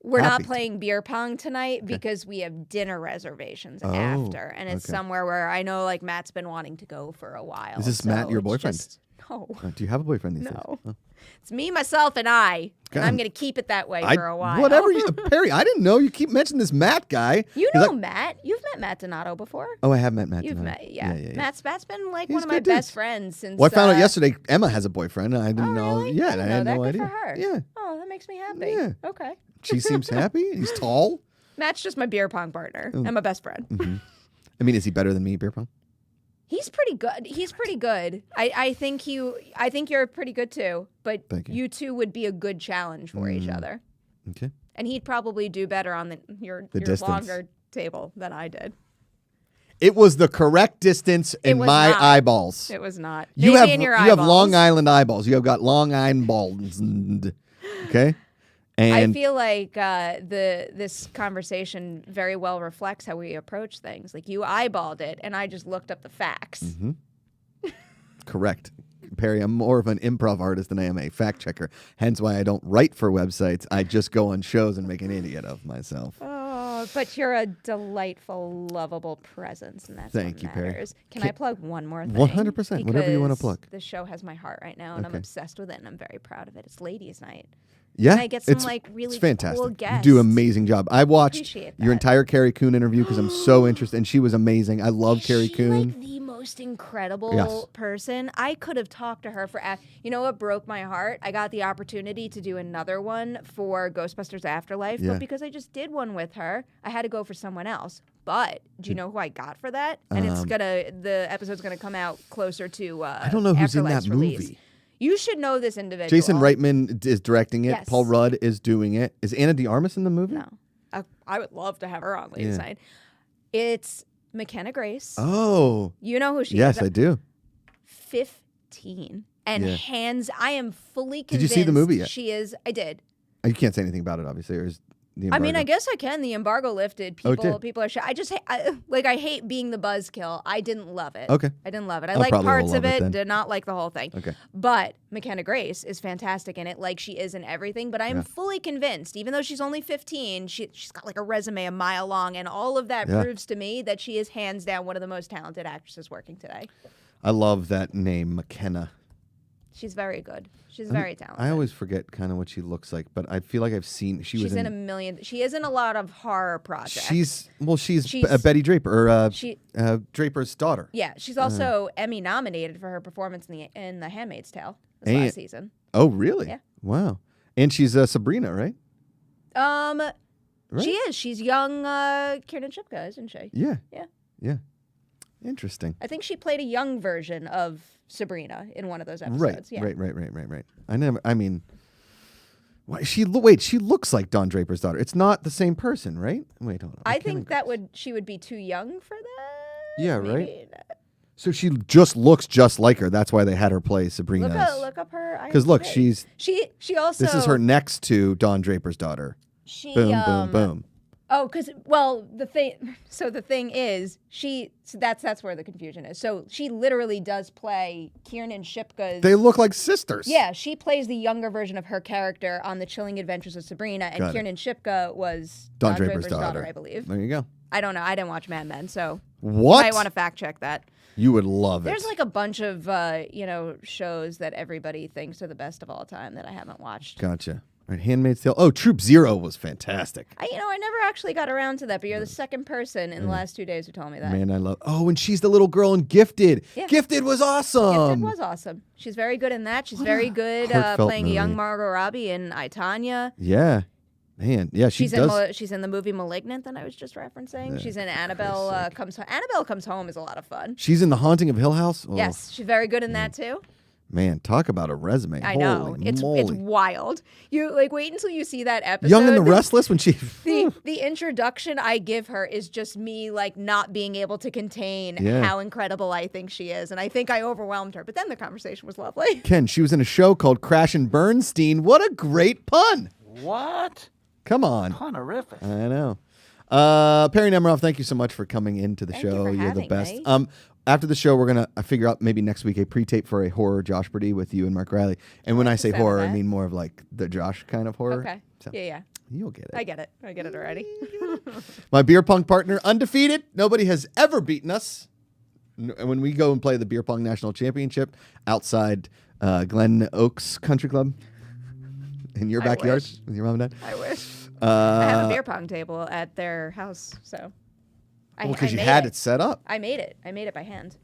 We're Happy not playing beer pong tonight because we have dinner reservations after, and it's somewhere where I know like Matt's been wanting to go for a while. Is this Matt, your boyfriend? No. Do you have a boyfriend these days? No. Oh. It's me, myself, and I. And I'm going to keep it that way for a while. Whatever. Perri, I didn't know. You keep mentioning this Matt guy. You know Matt. You've met Matt Donato before. Oh, I have met Matt You've Donato. met, yeah. Matt's been like He's one of my best friends since. Well, I found out yesterday Emma has a boyfriend. And I didn't know. Really? Yeah, I had no Good idea. for her. Yeah. Oh, that makes me happy. Yeah. Okay. She seems happy. He's tall. Matt's just my beer pong partner and my best friend. Mm-hmm. I mean, is he better than me, beer pong? He's pretty good. I think you're pretty good too. But you two would be a good challenge for each other. Okay. And he'd probably do better on your longer table than I did. It was the correct distance in my eyeballs. It was not. You in your have Long Island eyeballs. You have got Long Island balls. Okay. And I feel like this conversation very well reflects how we approach things. Like you eyeballed it, and I just looked up the facts. Mm-hmm. Correct. Perri, I'm more of an improv artist than I am a fact checker. Hence why I don't write for websites. I just go on shows and make an idiot of myself. Oh, but you're a delightful, lovable presence, and that's Thank what you, Perri. matters. Can I plug one more thing? 100%. Whatever you want to plug. The show has my heart right now, and I'm obsessed with it, and I'm very proud of it. It's Ladies' Night. Yeah, and I get some really fantastic. cool guests. You do an amazing job. I watched your entire Carrie Coon interview because I'm so interested, and she was amazing. I love Carrie Coon. Like the most incredible person. I could have talked to her for. You know what broke my heart? I got the opportunity to do another one for Ghostbusters Afterlife, but because I just did one with her, I had to go for someone else. But do you know who I got for that? And the episode's gonna come out closer to. I don't know who's in that movie. You should know this individual. Jason Reitman is directing it. Yes. Paul Rudd is doing it. Is Anna de Armas in the movie? No. I would love to have her on Ladies' Night. It's McKenna Grace. Oh. You know who she is? Yes, I do. 15. And I am fully convinced. Did you see the movie yet? She is. I did. You can't say anything about it, obviously. Or is the embargo? I mean, I guess I can. The embargo lifted. People are. I just I hate being the buzzkill. I didn't love it. Okay. I didn't love it. I like parts of it. Did not like the whole thing. Okay. But McKenna Grace is fantastic in it, like she is in everything. But I'm fully convinced, even though she's only 15, she's got like a resume a mile long, and all of that proves to me that she is hands down one of the most talented actresses working today. I love that name, McKenna. She's very good. She's very talented. I always forget kind of what she looks like, but I feel like I've seen. She's in a million. She is in a lot of horror projects. She's Betty Draper, or Draper's daughter. Yeah, she's also Emmy nominated for her performance in The Handmaid's Tale this last season. Oh, really? Yeah. Wow. And she's Sabrina, right? Right? She is. She's young Kiernan Shipka, isn't she? Yeah. Yeah. Yeah. Interesting. I think she played a young version of Sabrina in one of those episodes. Right. Yeah. Right. I mean, she looks like Don Draper's daughter. It's not the same person, right? Wait, hold on. I think she would be too young for that. Yeah, Maybe right. So she just looks just like her. That's why they had her play Sabrina. Look up her. Because look, she also. This is her next to Don Draper's daughter. Boom, boom. Oh, because the thing is, that's where the confusion is. So she literally does play Kiernan Shipka's. They look like sisters. Yeah, she plays the younger version of her character on The Chilling Adventures of Sabrina, and Kiernan Shipka was Don Draper's daughter, I believe. There you go. I don't know. I didn't watch Mad Men, so what? You might want to fact check that. You would love it. There's like a bunch of shows that everybody thinks are the best of all time that I haven't watched. Gotcha. Right, Handmaid's Tale. Oh, Troop Zero was fantastic. I never actually got around to that, but you're the second person in the last 2 days who told me that. Man, I love. Oh, and she's the little girl in Gifted. Yeah. Gifted was awesome. Gifted was awesome. She's very good in that. She's very good playing a young Margot Robbie in I, Tonya. Yeah. Man, yeah, she's in the movie *Malignant* that I was just referencing. Yeah, she's in *Annabelle Comes Home*. *Annabelle Comes Home* is a lot of fun. She's in *The Haunting of Hill House*. Oh. Yes, she's very good in that too. Man, talk about a resume. I know. It's wild. You wait until you see that episode. Young and the Restless when she the introduction I give her is just me not being able to contain how incredible I think she is. And I think I overwhelmed her. But then the conversation was lovely. Ken, she was in a show called Crash and Bernstein. What a great pun. What? Come on. Honorific. I know. Perri Nemiroff, thank you so much for coming into the show. You're the best. Me. After the show, we're going to figure out maybe next week a pre-tape for a horror Josh Purdy with you and Mark Riley. And when I say horror, I mean more of like the Josh kind of horror. Okay. So yeah. You'll get it. I get it already. My beer pong partner, undefeated. Nobody has ever beaten us. When we go and play the Beer Pong National Championship outside Glen Oaks Country Club in your backyard with your mom and dad. I wish. I have a beer pong table at their house, so. Because you had it set up. I made it by hand.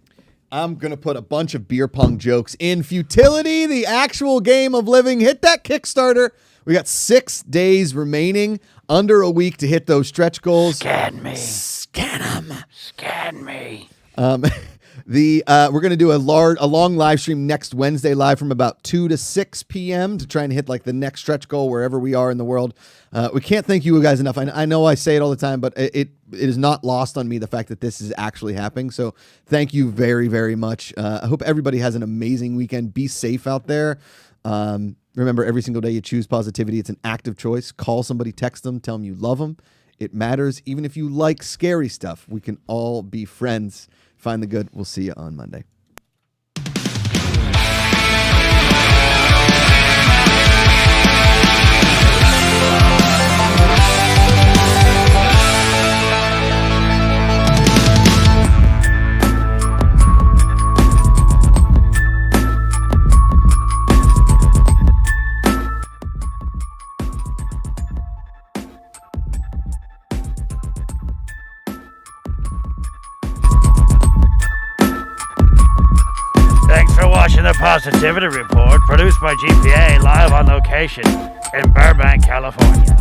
I'm going to put a bunch of beer pong jokes in Futility, the actual game of living. Hit that Kickstarter. We got 6 days remaining, under a week to hit those stretch goals. Scan me. Scan them. Scan me. We're going to do a long live stream next Wednesday live from about 2 to 6 p.m. to try and hit like the next stretch goal wherever we are in the world. We can't thank you guys enough. I know I say it all the time, but it is not lost on me the fact that this is actually happening. So thank you very, very much. I hope everybody has an amazing weekend. Be safe out there. Remember, every single day you choose positivity. It's an active choice. Call somebody, text them, tell them you love them. It matters. Even if you like scary stuff, we can all be friends. Find the good. We'll see you on Monday. Watching the Positivity Report, produced by GPA, live on location in Burbank, California.